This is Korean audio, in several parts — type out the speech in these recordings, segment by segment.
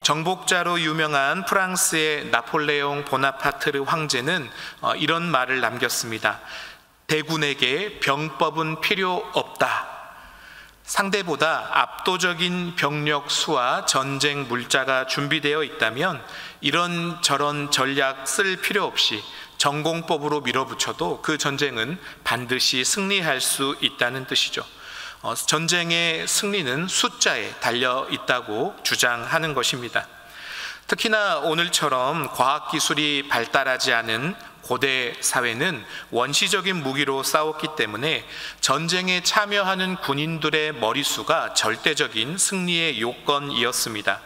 정복자로 유명한 프랑스의 나폴레옹 보나파트르 황제는 이런 말을 남겼습니다. 대군에게 병법은 필요 없다. 상대보다 압도적인 병력 수와 전쟁 물자가 준비되어 있다면 이런저런 전략 쓸 필요 없이 전공법으로 밀어붙여도 그 전쟁은 반드시 승리할 수 있다는 뜻이죠. 전쟁의 승리는 숫자에 달려 있다고 주장하는 것입니다. 특히나 오늘처럼 과학기술이 발달하지 않은 고대 사회는 원시적인 무기로 싸웠기 때문에 전쟁에 참여하는 군인들의 머릿수가 절대적인 승리의 요건이었습니다.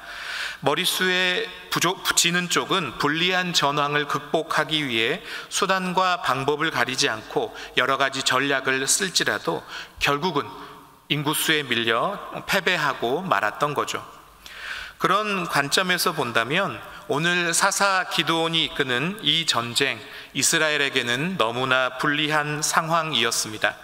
머릿수에 지는 쪽은 불리한 전황을 극복하기 위해 수단과 방법을 가리지 않고 여러 가지 전략을 쓸지라도 결국은 인구수에 밀려 패배하고 말았던 거죠. 그런 관점에서 본다면 오늘 사사 기드온이 이끄는 이 전쟁, 이스라엘에게는 너무나 불리한 상황이었습니다.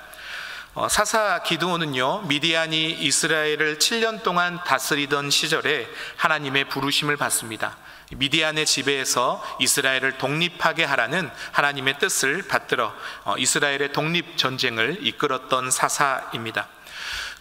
사사 기드온은요, 미디안이 이스라엘을 7년 동안 다스리던 시절에 하나님의 부르심을 받습니다. 미디안의 지배에서 이스라엘을 독립하게 하라는 하나님의 뜻을 받들어 이스라엘의 독립전쟁을 이끌었던 사사입니다.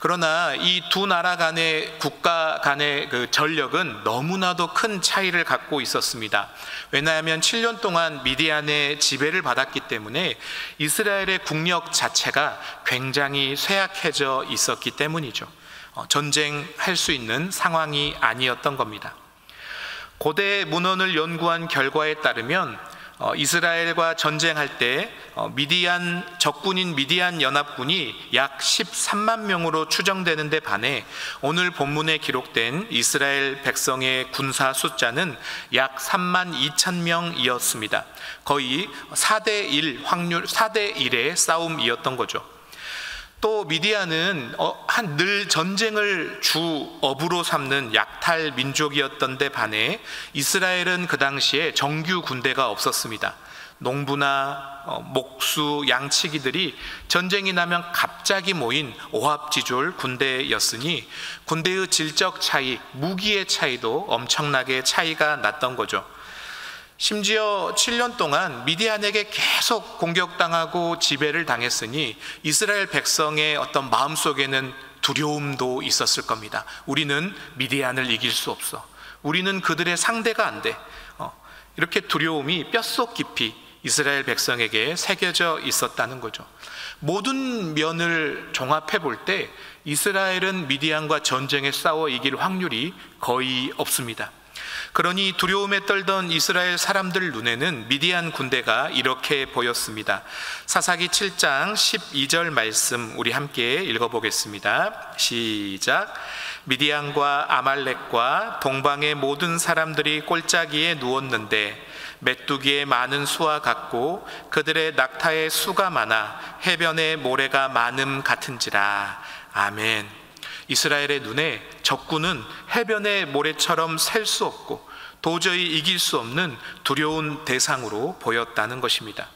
그러나 이 두 나라 간의 국가 간의 그 전력은 너무나도 큰 차이를 갖고 있었습니다. 왜냐하면 7년 동안 미디안의 지배를 받았기 때문에 이스라엘의 국력 자체가 굉장히 쇠약해져 있었기 때문이죠. 전쟁할 수 있는 상황이 아니었던 겁니다. 고대 문헌을 연구한 결과에 따르면 이스라엘과 전쟁할 때 적군인 미디안 연합군이 약 13만 명으로 추정되는 데 반해 오늘 본문에 기록된 이스라엘 백성의 군사 숫자는 약 3만 2천 명이었습니다. 거의 4대1 확률, 4대1의 싸움이었던 거죠. 또 미디안은 늘 전쟁을 주업으로 삼는 약탈 민족이었던 데 반해 이스라엘은 그 당시에 정규 군대가 없었습니다. 농부나 목수, 양치기들이 전쟁이 나면 갑자기 모인 오합지졸 군대였으니 군대의 질적 차이, 무기의 차이도 엄청나게 차이가 났던 거죠. 심지어 7년 동안 미디안에게 계속 공격당하고 지배를 당했으니 이스라엘 백성의 어떤 마음속에는 두려움도 있었을 겁니다. 우리는 미디안을 이길 수 없어. 우리는 그들의 상대가 안 돼. 이렇게 두려움이 뼛속 깊이 이스라엘 백성에게 새겨져 있었다는 거죠. 모든 면을 종합해 볼 때 이스라엘은 미디안과 전쟁에 싸워 이길 확률이 거의 없습니다. 그러니 두려움에 떨던 이스라엘 사람들 눈에는 미디안 군대가 이렇게 보였습니다. 사사기 7장 12절 말씀 우리 함께 읽어보겠습니다. 시작. 미디안과 아말렉과 동방의 모든 사람들이 골짜기에 누웠는데 메뚜기의 많은 수와 같고 그들의 낙타의 수가 많아 해변의 모래가 많음 같은지라. 아멘. 이스라엘의 눈에 적군은 해변의 모래처럼 셀 수 없고 도저히 이길 수 없는 두려운 대상으로 보였다는 것입니다.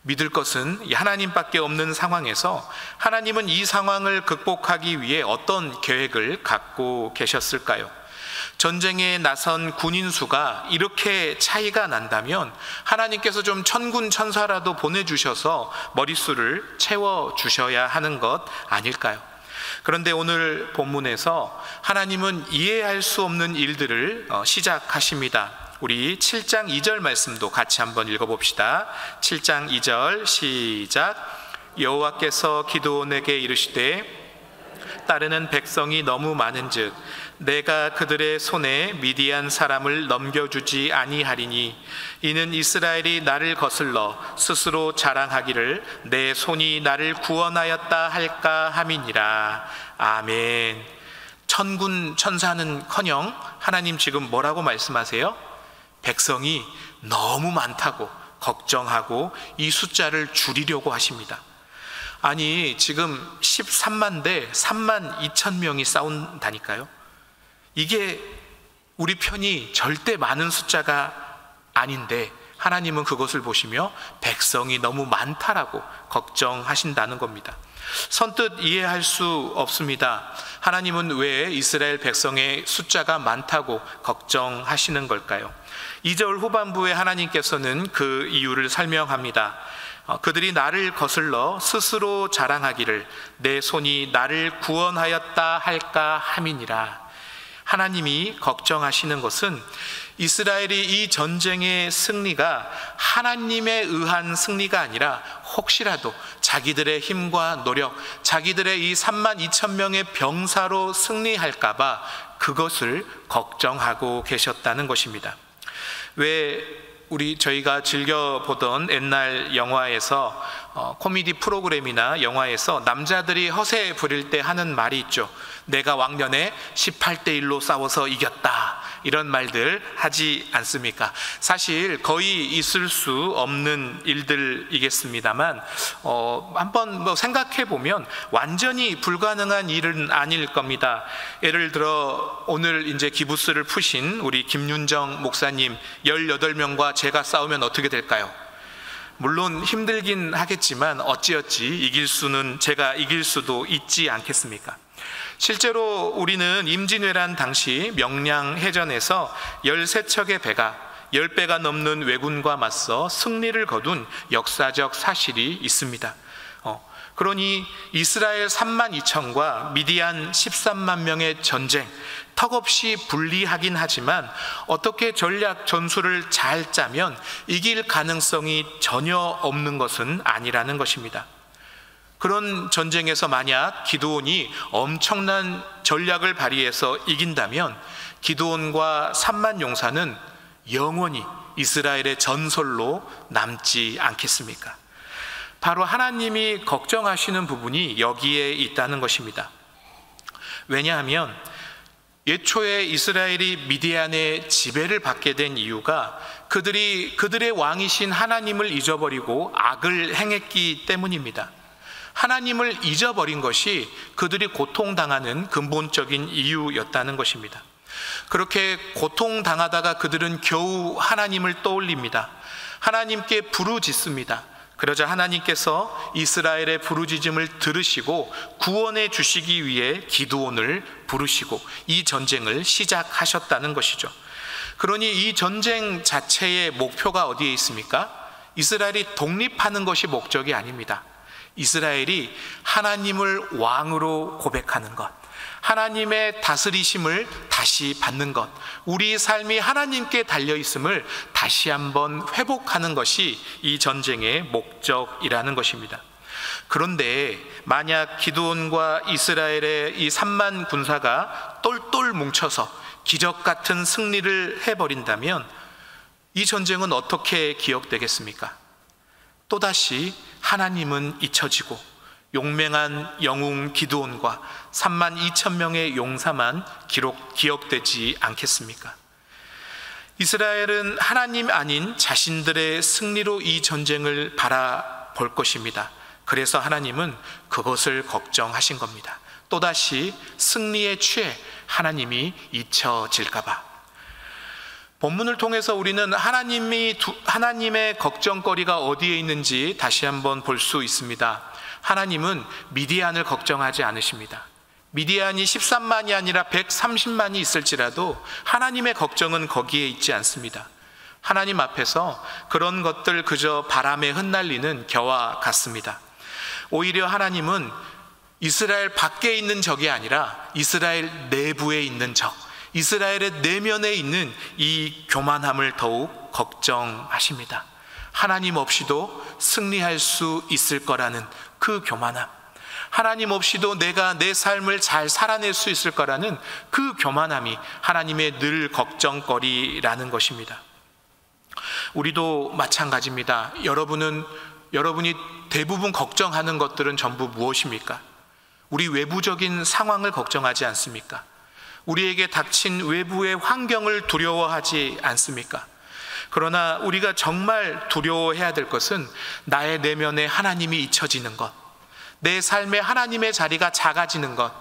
믿을 것은 하나님밖에 없는 상황에서 하나님은 이 상황을 극복하기 위해 어떤 계획을 갖고 계셨을까요? 전쟁에 나선 군인 수가 이렇게 차이가 난다면 하나님께서 좀 천군 천사라도 보내주셔서 머릿수를 채워주셔야 하는 것 아닐까요? 그런데 오늘 본문에서 하나님은 이해할 수 없는 일들을 시작하십니다. 우리 7장 2절 말씀도 같이 한번 읽어봅시다. 7장 2절 시작. 여호와께서 기드온에게 이르시되 따르는 백성이 너무 많은즉 내가 그들의 손에 미디안 사람을 넘겨주지 아니하리니 이는 이스라엘이 나를 거슬러 스스로 자랑하기를 내 손이 나를 구원하였다 할까 함이니라. 아멘. 천군 천사는커녕 하나님 지금 뭐라고 말씀하세요? 백성이 너무 많다고 걱정하고 이 숫자를 줄이려고 하십니다. 아니 지금 13만 대 3만 2천 명이 싸운다니까요. 이게 우리 편이 절대 많은 숫자가 아닌데 하나님은 그것을 보시며 백성이 너무 많다라고 걱정하신다는 겁니다. 선뜻 이해할 수 없습니다. 하나님은 왜 이스라엘 백성의 숫자가 많다고 걱정하시는 걸까요? 2절 후반부에 하나님께서는 그 이유를 설명합니다. 그들이 나를 거슬러 스스로 자랑하기를 내 손이 나를 구원하였다 할까 함이니라. 하나님이 걱정하시는 것은 이스라엘이 이 전쟁의 승리가 하나님에 의한 승리가 아니라 혹시라도 자기들의 힘과 노력, 자기들의 이 32,000명의 병사로 승리할까 봐 그것을 걱정하고 계셨다는 것입니다. 왜 저희가 즐겨보던 옛날 영화에서 코미디 프로그램이나 영화에서 남자들이 허세 부릴 때 하는 말이 있죠. 내가 왕년에 18대 1로 싸워서 이겼다, 이런 말들 하지 않습니까? 사실 거의 있을 수 없는 일들이겠습니다만 한번 생각해 보면 완전히 불가능한 일은 아닐 겁니다. 예를 들어 오늘 이제 기부스를 푸신 우리 김윤정 목사님 18명과 제가 싸우면 어떻게 될까요? 물론 힘들긴 하겠지만 어찌어찌 제가 이길 수도 있지 않겠습니까? 실제로 우리는 임진왜란 당시 명량해전에서 13척의 배가 10배가 넘는 왜군과 맞서 승리를 거둔 역사적 사실이 있습니다. 그러니 이스라엘 32,000과 미디안 13만 명의 전쟁, 턱없이 불리하긴 하지만 어떻게 전략 전술을 잘 짜면 이길 가능성이 전혀 없는 것은 아니라는 것입니다. 그런 전쟁에서 만약 기드온이 엄청난 전략을 발휘해서 이긴다면 기드온과 3만 용사는 영원히 이스라엘의 전설로 남지 않겠습니까? 바로 하나님이 걱정하시는 부분이 여기에 있다는 것입니다. 왜냐하면 예초에 이스라엘이 미디안의 지배를 받게 된 이유가 그들의 왕이신 하나님을 잊어버리고 악을 행했기 때문입니다. 하나님을 잊어버린 것이 그들이 고통당하는 근본적인 이유였다는 것입니다. 그렇게 고통당하다가 그들은 겨우 하나님을 떠올립니다. 하나님께 부르짖습니다. 그러자 하나님께서 이스라엘의 부르짖음을 들으시고 구원해 주시기 위해 기드온을 부르시고 이 전쟁을 시작하셨다는 것이죠. 그러니 이 전쟁 자체의 목표가 어디에 있습니까? 이스라엘이 독립하는 것이 목적이 아닙니다. 이스라엘이 하나님을 왕으로 고백하는 것, 하나님의 다스리심을 다시 받는 것, 우리 삶이 하나님께 달려있음을 다시 한번 회복하는 것이 이 전쟁의 목적이라는 것입니다. 그런데 만약 기드온과 이스라엘의 이 3만 군사가 똘똘 뭉쳐서 기적 같은 승리를 해버린다면 이 전쟁은 어떻게 기억되겠습니까? 또다시 하나님은 잊혀지고 용맹한 영웅 기드온과 32,000명의 용사만 기억되지 않겠습니까? 이스라엘은 하나님 아닌 자신들의 승리로 이 전쟁을 바라볼 것입니다. 그래서 하나님은 그것을 걱정하신 겁니다. 또다시 승리에 취해 하나님이 잊혀질까 봐. 본문을 통해서 우리는 하나님의 걱정거리가 어디에 있는지 다시 한번 볼 수 있습니다. 하나님은 미디안을 걱정하지 않으십니다. 미디안이 13만이 아니라 130만이 있을지라도 하나님의 걱정은 거기에 있지 않습니다. 하나님 앞에서 그런 것들 그저 바람에 흩날리는 겨와 같습니다. 오히려 하나님은 이스라엘 밖에 있는 적이 아니라 이스라엘 내부에 있는 적, 이스라엘의 내면에 있는 이 교만함을 더욱 걱정하십니다. 하나님 없이도 승리할 수 있을 거라는 그 교만함, 하나님 없이도 내가 내 삶을 잘 살아낼 수 있을 거라는 그 교만함이 하나님의 늘 걱정거리라는 것입니다. 우리도 마찬가지입니다. 여러분이 대부분 걱정하는 것들은 전부 무엇입니까? 우리 외부적인 상황을 걱정하지 않습니까? 우리에게 닥친 외부의 환경을 두려워하지 않습니까? 그러나 우리가 정말 두려워해야 될 것은 나의 내면에 하나님이 잊혀지는 것, 내 삶에 하나님의 자리가 작아지는 것,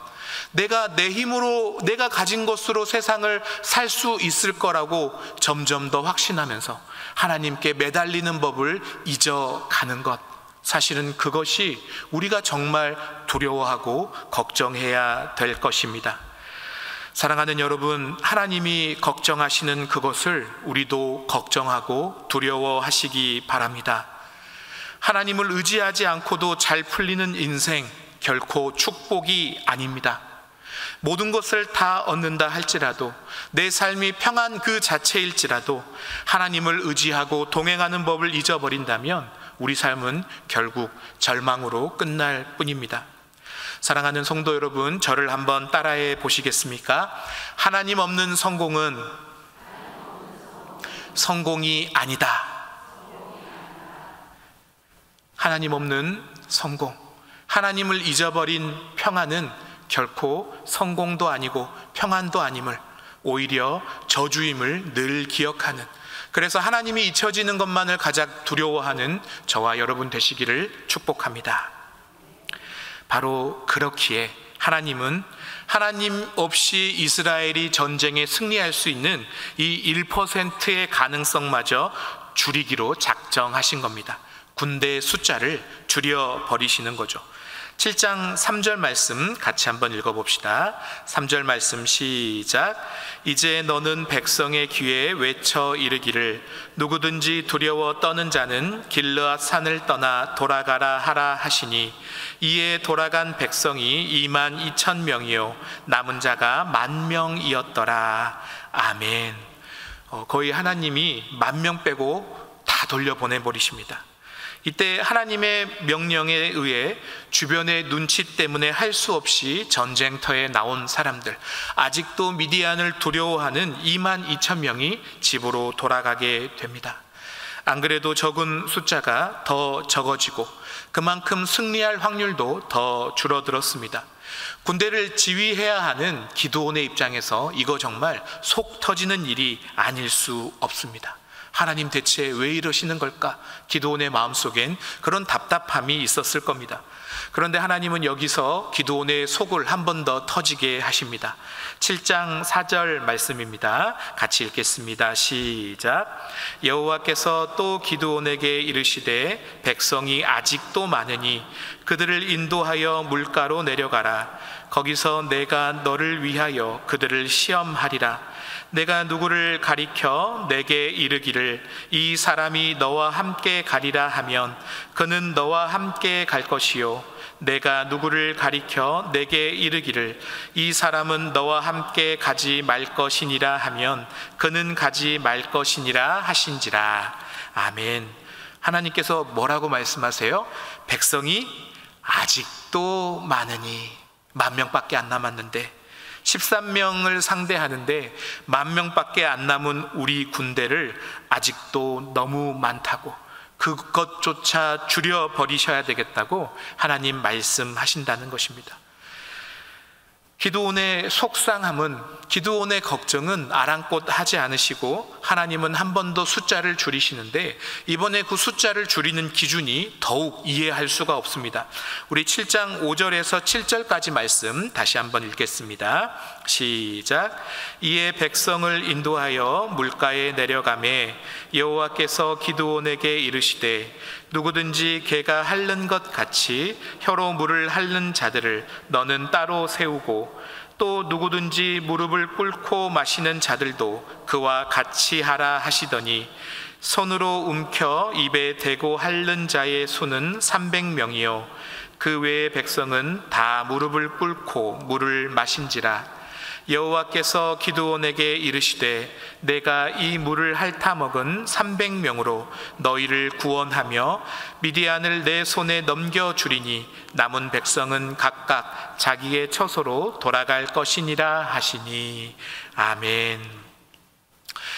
내가 내 힘으로, 내가 가진 것으로 세상을 살 수 있을 거라고 점점 더 확신하면서 하나님께 매달리는 법을 잊어가는 것, 사실은 그것이 우리가 정말 두려워하고 걱정해야 될 것입니다. 사랑하는 여러분, 하나님이 걱정하시는 그것을 우리도 걱정하고 두려워하시기 바랍니다. 하나님을 의지하지 않고도 잘 풀리는 인생, 결코 축복이 아닙니다. 모든 것을 다 얻는다 할지라도, 내 삶이 평안 그 자체일지라도 하나님을 의지하고 동행하는 법을 잊어버린다면 우리 삶은 결국 절망으로 끝날 뿐입니다. 사랑하는 성도 여러분, 저를 한번 따라해 보시겠습니까? 하나님 없는 성공은 성공이 아니다. 하나님 없는 성공, 하나님을 잊어버린 평안은 결코 성공도 아니고 평안도 아님을, 오히려 저주임을 늘 기억하는, 그래서 하나님이 잊혀지는 것만을 가장 두려워하는 저와 여러분 되시기를 축복합니다. 바로 그렇기에 하나님은 하나님 없이 이스라엘이 전쟁에 승리할 수 있는 이 1%의 가능성마저 줄이기로 작정하신 겁니다. 군대의 숫자를 줄여버리시는 거죠. 7장 3절 말씀 같이 한번 읽어봅시다. 3절 말씀 시작. 이제 너는 백성의 귀에 외쳐 이르기를 누구든지 두려워 떠는 자는 길르앗 산을 떠나 돌아가라 하라 하시니 이에 돌아간 백성이 22,000명이요 남은 자가 10,000명이었더라. 아멘. 거의 하나님이 10,000명 빼고 다 돌려보내버리십니다. 이때 하나님의 명령에 의해 주변의 눈치 때문에 할 수 없이 전쟁터에 나온 사람들, 아직도 미디안을 두려워하는 22,000명이 집으로 돌아가게 됩니다. 안 그래도 적은 숫자가 더 적어지고 그만큼 승리할 확률도 더 줄어들었습니다. 군대를 지휘해야 하는 기드온의 입장에서 이거 정말 속 터지는 일이 아닐 수 없습니다. 하나님 대체 왜 이러시는 걸까? 기드온의 마음속엔 그런 답답함이 있었을 겁니다. 그런데 하나님은 여기서 기드온의 속을 한 번 더 터지게 하십니다. 7장 4절 말씀입니다. 같이 읽겠습니다. 시작. 여호와께서 또 기드온에게 이르시되 백성이 아직도 많으니 그들을 인도하여 물가로 내려가라. 거기서 내가 너를 위하여 그들을 시험하리라. 내가 누구를 가리켜 내게 이르기를 이 사람이 너와 함께 가리라 하면 그는 너와 함께 갈 것이요 내가 누구를 가리켜 내게 이르기를 이 사람은 너와 함께 가지 말 것이니라 하면 그는 가지 말 것이니라 하신지라. 아멘. 하나님께서 뭐라고 말씀하세요? 백성이 아직도 많으니, 10,000명밖에 안 남았는데 13명을 상대하는데 10,000명밖에 안 남은 우리 군대를 아직도 너무 많다고, 그것조차 줄여버리셔야 되겠다고 하나님 말씀하신다는 것입니다. 기드온의 속상함은, 기드온의 걱정은 아랑곳 하지 않으시고 하나님은 한 번 더 숫자를 줄이시는데 이번에 그 숫자를 줄이는 기준이 더욱 이해할 수가 없습니다. 우리 7장 5절에서 7절까지 말씀 다시 한번 읽겠습니다. 시작. 이에 백성을 인도하여 물가에 내려가매 여호와께서 기드온에게 이르시되 누구든지 개가 핥는 것 같이 혀로 물을 핥는 자들을 너는 따로 세우고 또 누구든지 무릎을 꿇고 마시는 자들도 그와 같이 하라 하시더니 손으로 움켜 입에 대고 핥는 자의 수는 300명이요 그 외의 백성은 다 무릎을 꿇고 물을 마신지라. 여호와께서 기드온에게 이르시되 내가 이 물을 핥아 먹은 300명으로 너희를 구원하며 미디안을 내 손에 넘겨주리니 남은 백성은 각각 자기의 처소로 돌아갈 것이니라 하시니. 아멘.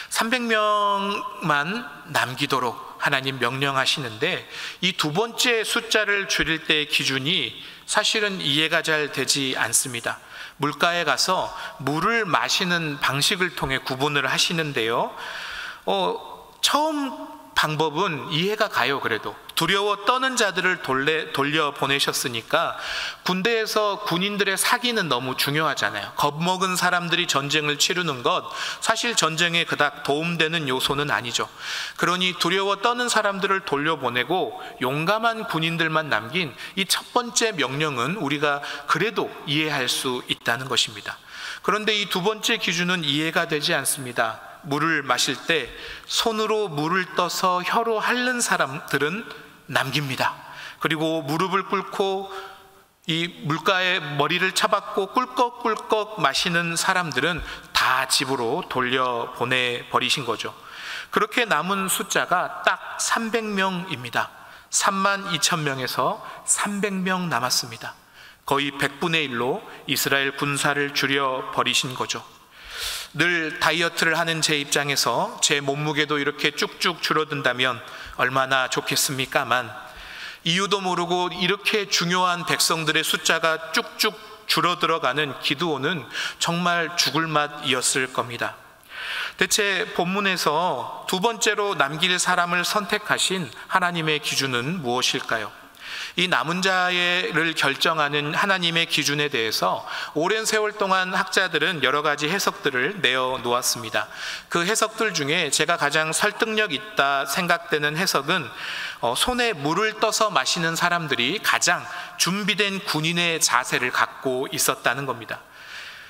300명만 남기도록 하나님 명령하시는데 이 두 번째 숫자를 줄일 때의 기준이 사실은 이해가 잘 되지 않습니다. 물가에 가서 물을 마시는 방식을 통해 구분을 하시는데요, 처음 방법은 이해가 가요. 그래도 두려워 떠는 자들을 돌려 보내셨으니까 군대에서 군인들의 사기는 너무 중요하잖아요. 겁먹은 사람들이 전쟁을 치르는 것 사실 전쟁에 그닥 도움되는 요소는 아니죠. 그러니 두려워 떠는 사람들을 돌려보내고 용감한 군인들만 남긴 이 첫 번째 명령은 우리가 그래도 이해할 수 있다는 것입니다. 그런데 이 두 번째 기준은 이해가 되지 않습니다. 물을 마실 때 손으로 물을 떠서 혀로 핥는 사람들은 남깁니다. 그리고 무릎을 꿇고 이 물가에 머리를 쳐박고 꿀꺽꿀꺽 마시는 사람들은 다 집으로 돌려보내버리신 거죠. 그렇게 남은 숫자가 딱 300명입니다. 32,000명에서 300명 남았습니다. 거의 100분의 1로 이스라엘 군사를 줄여버리신 거죠. 늘 다이어트를 하는 제 입장에서 제 몸무게도 이렇게 쭉쭉 줄어든다면 얼마나 좋겠습니까만, 이유도 모르고 이렇게 중요한 백성들의 숫자가 쭉쭉 줄어들어가는 기드온은 정말 죽을 맛이었을 겁니다. 대체 본문에서 두 번째로 남길 사람을 선택하신 하나님의 기준은 무엇일까요? 이 남은 자를 결정하는 하나님의 기준에 대해서 오랜 세월 동안 학자들은 여러 가지 해석들을 내어 놓았습니다. 그 해석들 중에 제가 가장 설득력 있다 생각되는 해석은 손에 물을 떠서 마시는 사람들이 가장 준비된 군인의 자세를 갖고 있었다는 겁니다.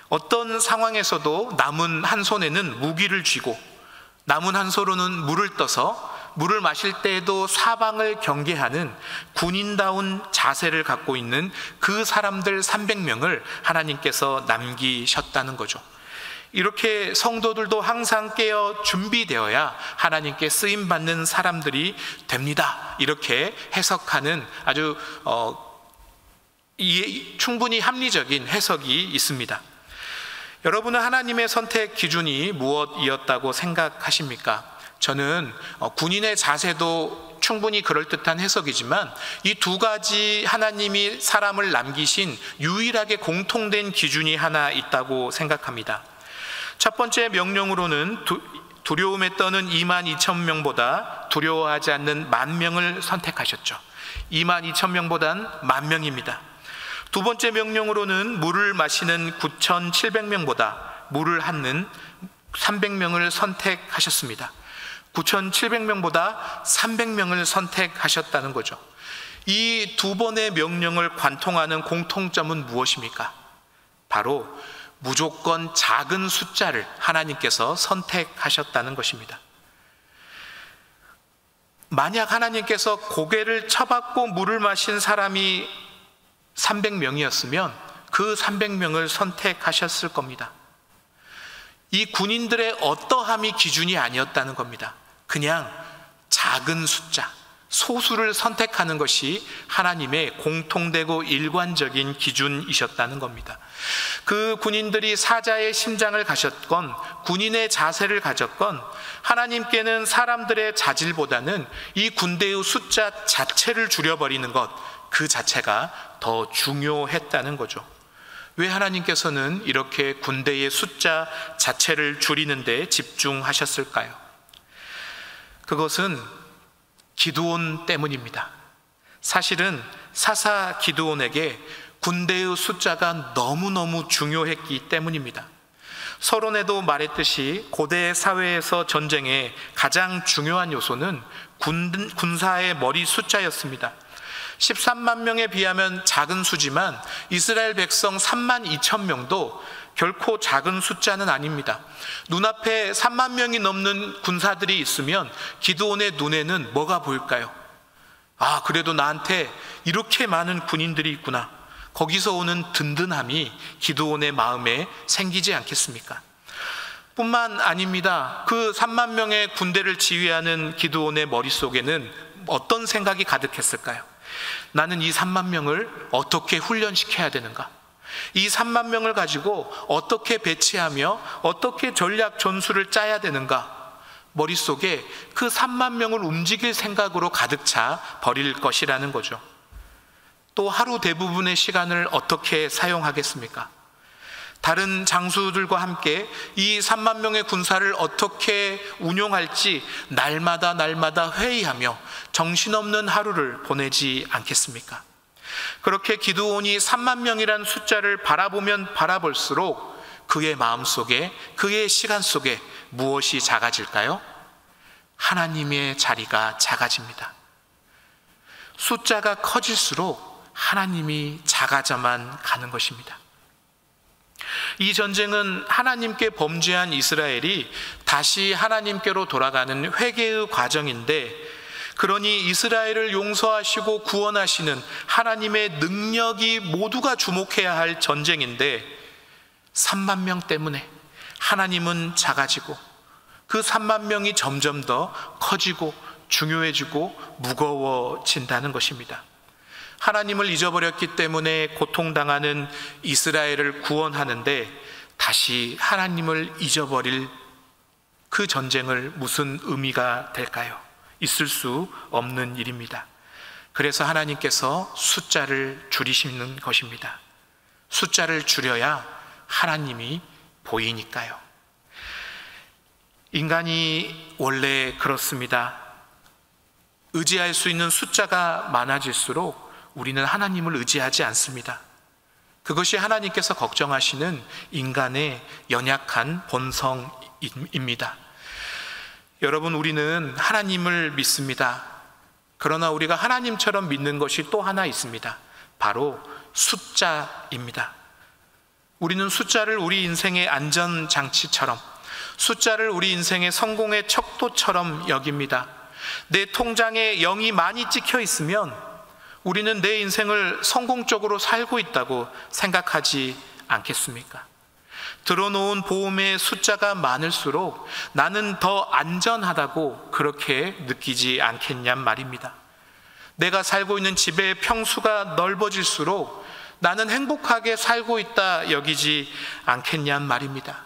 어떤 상황에서도 남은 한 손에는 무기를 쥐고 남은 한 손으로는 물을 떠서 물을 마실 때에도 사방을 경계하는 군인다운 자세를 갖고 있는 그 사람들 300명을 하나님께서 남기셨다는 거죠. 이렇게 성도들도 항상 깨어 준비되어야 하나님께 쓰임받는 사람들이 됩니다. 이렇게 해석하는 아주 충분히 합리적인 해석이 있습니다. 여러분은 하나님의 선택 기준이 무엇이었다고 생각하십니까? 저는 군인의 자세도 충분히 그럴듯한 해석이지만 이 두 가지 하나님이 사람을 남기신 유일하게 공통된 기준이 하나 있다고 생각합니다. 첫 번째 명령으로는 두려움에 떠는 22,000명보다 두려워하지 않는 10,000명을 선택하셨죠. 22,000명보단 10,000명입니다. 두 번째 명령으로는 물을 마시는 9,700명보다 물을 핥는 300명을 선택하셨습니다. 9,700명보다 300명을 선택하셨다는 거죠. 이 두 번의 명령을 관통하는 공통점은 무엇입니까? 바로 무조건 작은 숫자를 하나님께서 선택하셨다는 것입니다. 만약 하나님께서 고개를 쳐박고 물을 마신 사람이 300명이었으면 그 300명을 선택하셨을 겁니다. 이 군인들의 어떠함이 기준이 아니었다는 겁니다. 그냥 작은 숫자, 소수를 선택하는 것이 하나님의 공통되고 일관적인 기준이셨다는 겁니다. 그 군인들이 사자의 심장을 가졌건 군인의 자세를 가졌건 하나님께는 사람들의 자질보다는 이 군대의 숫자 자체를 줄여버리는 것, 그 자체가 더 중요했다는 거죠. 왜 하나님께서는 이렇게 군대의 숫자 자체를 줄이는 데 집중하셨을까요? 그것은 기드온 때문입니다. 사실은 사사 기드온에게 군대의 숫자가 너무너무 중요했기 때문입니다. 서론에도 말했듯이 고대 사회에서 전쟁의 가장 중요한 요소는 군사의 머리 숫자였습니다. 13만 명에 비하면 작은 수지만 이스라엘 백성 32,000명도 결코 작은 숫자는 아닙니다. 눈앞에 3만 명이 넘는 군사들이 있으면 기드온의 눈에는 뭐가 보일까요? 아, 그래도 나한테 이렇게 많은 군인들이 있구나. 거기서 오는 든든함이 기드온의 마음에 생기지 않겠습니까? 뿐만 아닙니다. 그 3만 명의 군대를 지휘하는 기드온의 머릿속에는 어떤 생각이 가득했을까요? 나는 이 3만 명을 어떻게 훈련시켜야 되는가? 이 3만 명을 가지고 어떻게 배치하며 어떻게 전략 전술을 짜야 되는가? 머릿속에 그 3만 명을 움직일 생각으로 가득 차 버릴 것이라는 거죠. 또 하루 대부분의 시간을 어떻게 사용하겠습니까? 다른 장수들과 함께 이 3만 명의 군사를 어떻게 운용할지 날마다 회의하며 정신없는 하루를 보내지 않겠습니까? 그렇게 기드온이 3만 명이란 숫자를 바라보면 바라볼수록 그의 마음속에, 그의 시간 속에 무엇이 작아질까요? 하나님의 자리가 작아집니다. 숫자가 커질수록 하나님이 작아져만 가는 것입니다. 이 전쟁은 하나님께 범죄한 이스라엘이 다시 하나님께로 돌아가는 회개의 과정인데, 그러니 이스라엘을 용서하시고 구원하시는 하나님의 능력이 모두가 주목해야 할 전쟁인데, 3만 명 때문에 하나님은 작아지고 그 3만 명이 점점 더 커지고 중요해지고 무거워진다는 것입니다. 하나님을 잊어버렸기 때문에 고통당하는 이스라엘을 구원하는데, 다시 하나님을 잊어버릴 그 전쟁을 무슨 의미가 될까요? 있을 수 없는 일입니다. 그래서 하나님께서 숫자를 줄이시는 것입니다. 숫자를 줄여야 하나님이 보이니까요. 인간이 원래 그렇습니다. 의지할 수 있는 숫자가 많아질수록 우리는 하나님을 의지하지 않습니다. 그것이 하나님께서 걱정하시는 인간의 연약한 본성입니다. 여러분, 우리는 하나님을 믿습니다. 그러나 우리가 하나님처럼 믿는 것이 또 하나 있습니다. 바로 숫자입니다. 우리는 숫자를 우리 인생의 안전장치처럼, 숫자를 우리 인생의 성공의 척도처럼 여깁니다. 내 통장에 0이 많이 찍혀 있으면 우리는 내 인생을 성공적으로 살고 있다고 생각하지 않겠습니까? 들어놓은 보험의 숫자가 많을수록 나는 더 안전하다고 그렇게 느끼지 않겠냔 말입니다. 내가 살고 있는 집의 평수가 넓어질수록 나는 행복하게 살고 있다 여기지 않겠냔 말입니다.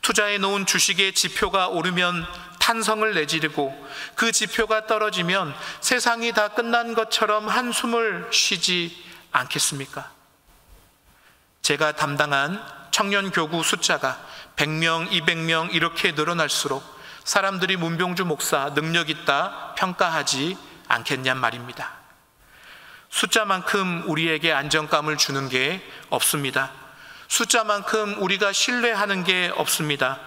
투자해 놓은 주식의 지표가 오르면 탄성을 내지르고 그 지표가 떨어지면 세상이 다 끝난 것처럼 한숨을 쉬지 않겠습니까? 제가 담당한 청년 교구 숫자가 100명, 200명 이렇게 늘어날수록 사람들이 문병주 목사 능력 있다 평가하지 않겠냔 말입니다. 숫자만큼 우리에게 안정감을 주는 게 없습니다. 숫자만큼 우리가 신뢰하는 게 없습니다.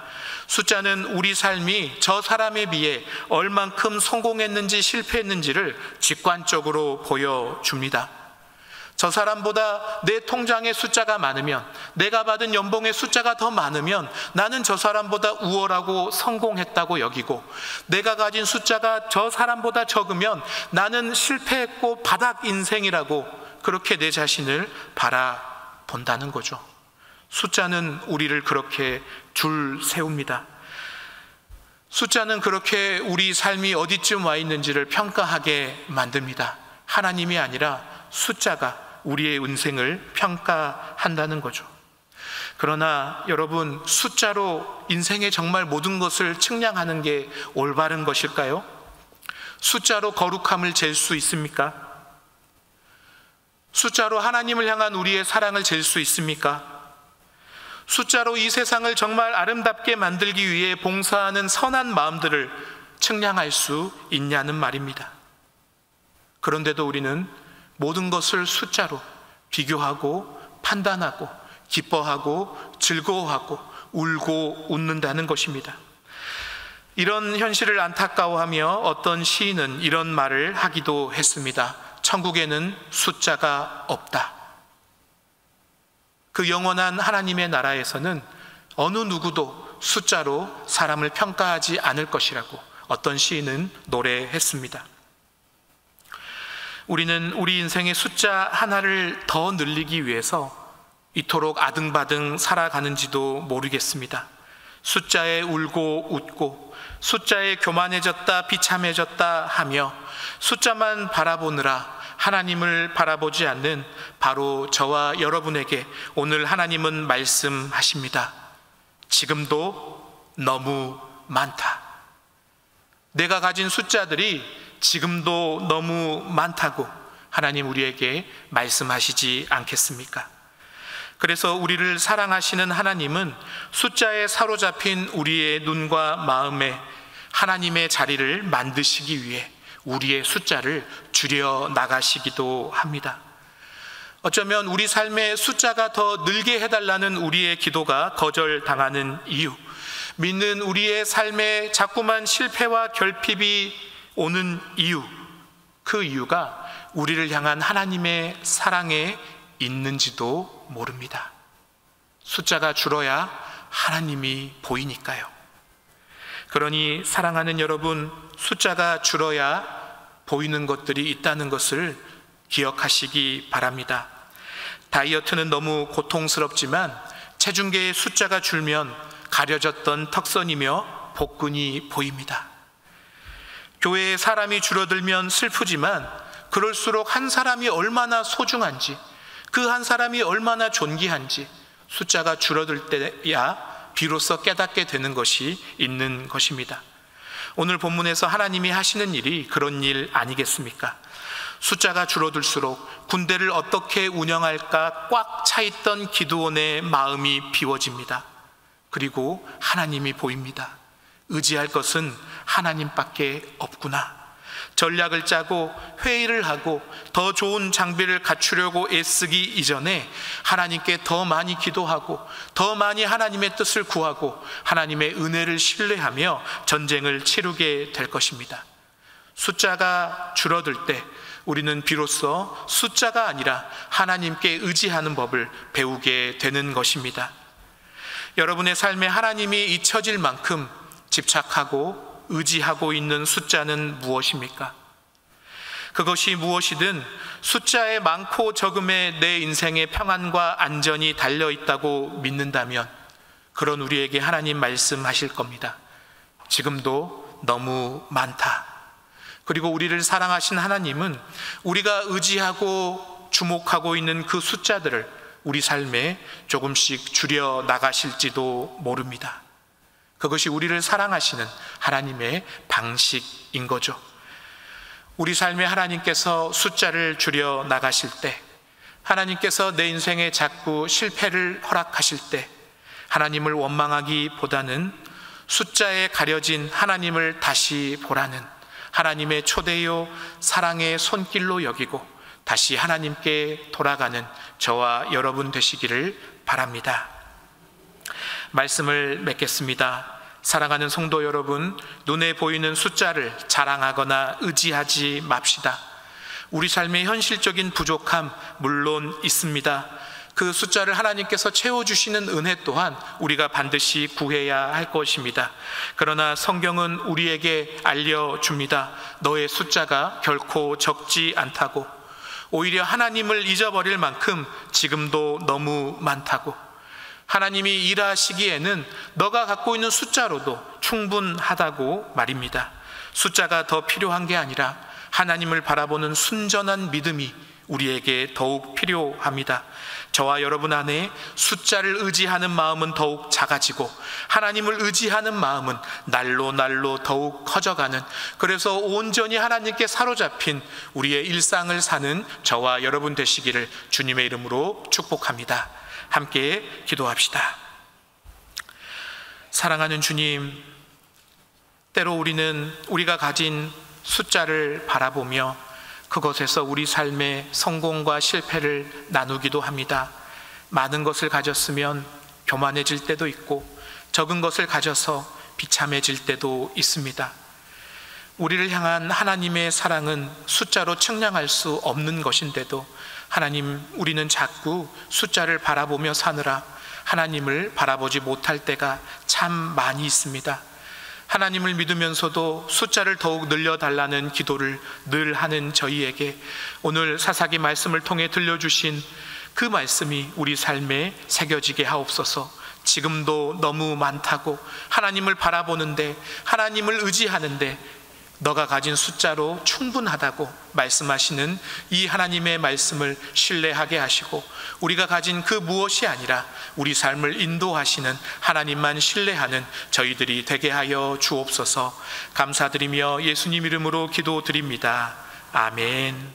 숫자는 우리 삶이 저 사람에 비해 얼만큼 성공했는지 실패했는지를 직관적으로 보여줍니다. 저 사람보다 내 통장의 숫자가 많으면, 내가 받은 연봉의 숫자가 더 많으면 나는 저 사람보다 우월하고 성공했다고 여기고, 내가 가진 숫자가 저 사람보다 적으면 나는 실패했고 바닥 인생이라고 그렇게 내 자신을 바라본다는 거죠. 숫자는 우리를 그렇게 줄 세웁니다. 숫자는 그렇게 우리 삶이 어디쯤 와 있는지를 평가하게 만듭니다. 하나님이 아니라 숫자가 우리의 인생을 평가한다는 거죠. 그러나 여러분, 숫자로 인생의 정말 모든 것을 측량하는 게 올바른 것일까요? 숫자로 거룩함을 잴 수 있습니까? 숫자로 하나님을 향한 우리의 사랑을 잴 수 있습니까? 숫자로 이 세상을 정말 아름답게 만들기 위해 봉사하는 선한 마음들을 측량할 수 있냐는 말입니다. 그런데도 우리는 모든 것을 숫자로 비교하고 판단하고 기뻐하고 즐거워하고 울고 웃는다는 것입니다. 이런 현실을 안타까워하며 어떤 시인은 이런 말을 하기도 했습니다. 천국에는 숫자가 없다. 그 영원한 하나님의 나라에서는 어느 누구도 숫자로 사람을 평가하지 않을 것이라고 어떤 시인은 노래했습니다. 우리는 우리 인생의 숫자 하나를 더 늘리기 위해서 이토록 아등바등 살아가는지도 모르겠습니다. 숫자에 울고 웃고, 숫자에 교만해졌다 비참해졌다 하며 숫자만 바라보느라 하나님을 바라보지 않는 바로 저와 여러분에게 오늘 하나님은 말씀하십니다. 지금도 너무 많다. 내가 가진 숫자들이 지금도 너무 많다고 하나님 우리에게 말씀하시지 않겠습니까? 그래서 우리를 사랑하시는 하나님은 숫자에 사로잡힌 우리의 눈과 마음에 하나님의 자리를 만드시기 위해 우리의 숫자를 줄여 나가시기도 합니다. 어쩌면 우리 삶의 숫자가 더 늘게 해달라는 우리의 기도가 거절당하는 이유, 믿는 우리의 삶에 자꾸만 실패와 결핍이 오는 이유, 그 이유가 우리를 향한 하나님의 사랑에 있는지도 모릅니다. 숫자가 줄어야 하나님이 보이니까요. 그러니 사랑하는 여러분, 숫자가 줄어야 보이는 것들이 있다는 것을 기억하시기 바랍니다. 다이어트는 너무 고통스럽지만 체중계의 숫자가 줄면 가려졌던 턱선이며 복근이 보입니다. 교회에 사람이 줄어들면 슬프지만 그럴수록 한 사람이 얼마나 소중한지, 그 한 사람이 얼마나 존귀한지 숫자가 줄어들 때야 비로소 깨닫게 되는 것이 있는 것입니다. 오늘 본문에서 하나님이 하시는 일이 그런 일 아니겠습니까? 숫자가 줄어들수록 군대를 어떻게 운영할까 꽉 차있던 기드온의 마음이 비워집니다. 그리고 하나님이 보입니다. 의지할 것은 하나님밖에 없구나. 전략을 짜고 회의를 하고 더 좋은 장비를 갖추려고 애쓰기 이전에 하나님께 더 많이 기도하고 더 많이 하나님의 뜻을 구하고 하나님의 은혜를 신뢰하며 전쟁을 치르게 될 것입니다. 숫자가 줄어들 때 우리는 비로소 숫자가 아니라 하나님께 의지하는 법을 배우게 되는 것입니다. 여러분의 삶에 하나님이 잊혀질 만큼 집착하고 의지하고 있는 숫자는 무엇입니까? 그것이 무엇이든 숫자의 많고 적음에 내 인생의 평안과 안전이 달려있다고 믿는다면 그런 우리에게 하나님 말씀하실 겁니다. 지금도 너무 많다. 그리고 우리를 사랑하신 하나님은 우리가 의지하고 주목하고 있는 그 숫자들을 우리 삶에 조금씩 줄여 나가실지도 모릅니다. 그것이 우리를 사랑하시는 하나님의 방식인 거죠. 우리 삶에 하나님께서 숫자를 줄여 나가실 때, 하나님께서 내 인생에 자꾸 실패를 허락하실 때 하나님을 원망하기보다는 숫자에 가려진 하나님을 다시 보라는 하나님의 초대요 사랑의 손길로 여기고 다시 하나님께 돌아가는 저와 여러분 되시기를 바랍니다. 말씀을 맺겠습니다. 사랑하는 성도 여러분, 눈에 보이는 숫자를 자랑하거나 의지하지 맙시다. 우리 삶의 현실적인 부족함 물론 있습니다. 그 숫자를 하나님께서 채워주시는 은혜 또한 우리가 반드시 구해야 할 것입니다. 그러나 성경은 우리에게 알려줍니다. 너의 숫자가 결코 적지 않다고, 오히려 하나님을 잊어버릴 만큼 지금도 너무 많다고, 하나님이 일하시기에는 너가 갖고 있는 숫자로도 충분하다고 말입니다. 숫자가 더 필요한 게 아니라 하나님을 바라보는 순전한 믿음이 우리에게 더욱 필요합니다. 저와 여러분 안에 숫자를 의지하는 마음은 더욱 작아지고 하나님을 의지하는 마음은 날로 더욱 커져가는, 그래서 온전히 하나님께 사로잡힌 우리의 일상을 사는 저와 여러분 되시기를 주님의 이름으로 축복합니다. 함께 기도합시다. 사랑하는 주님, 때로 우리는 우리가 가진 숫자를 바라보며 그것에서 우리 삶의 성공과 실패를 나누기도 합니다. 많은 것을 가졌으면 교만해질 때도 있고 적은 것을 가져서 비참해질 때도 있습니다. 우리를 향한 하나님의 사랑은 숫자로 측량할 수 없는 것인데도 하나님, 우리는 자꾸 숫자를 바라보며 사느라 하나님을 바라보지 못할 때가 참 많이 있습니다. 하나님을 믿으면서도 숫자를 더욱 늘려달라는 기도를 늘 하는 저희에게 오늘 사사기 말씀을 통해 들려주신 그 말씀이 우리 삶에 새겨지게 하옵소서. 지금도 너무 많다고, 하나님을 바라보는데, 하나님을 의지하는데 너가 가진 숫자로 충분하다고 말씀하시는 이 하나님의 말씀을 신뢰하게 하시고, 우리가 가진 그 무엇이 아니라 우리 삶을 인도하시는 하나님만 신뢰하는 저희들이 되게 하여 주옵소서. 감사드리며 예수님 이름으로 기도드립니다. 아멘.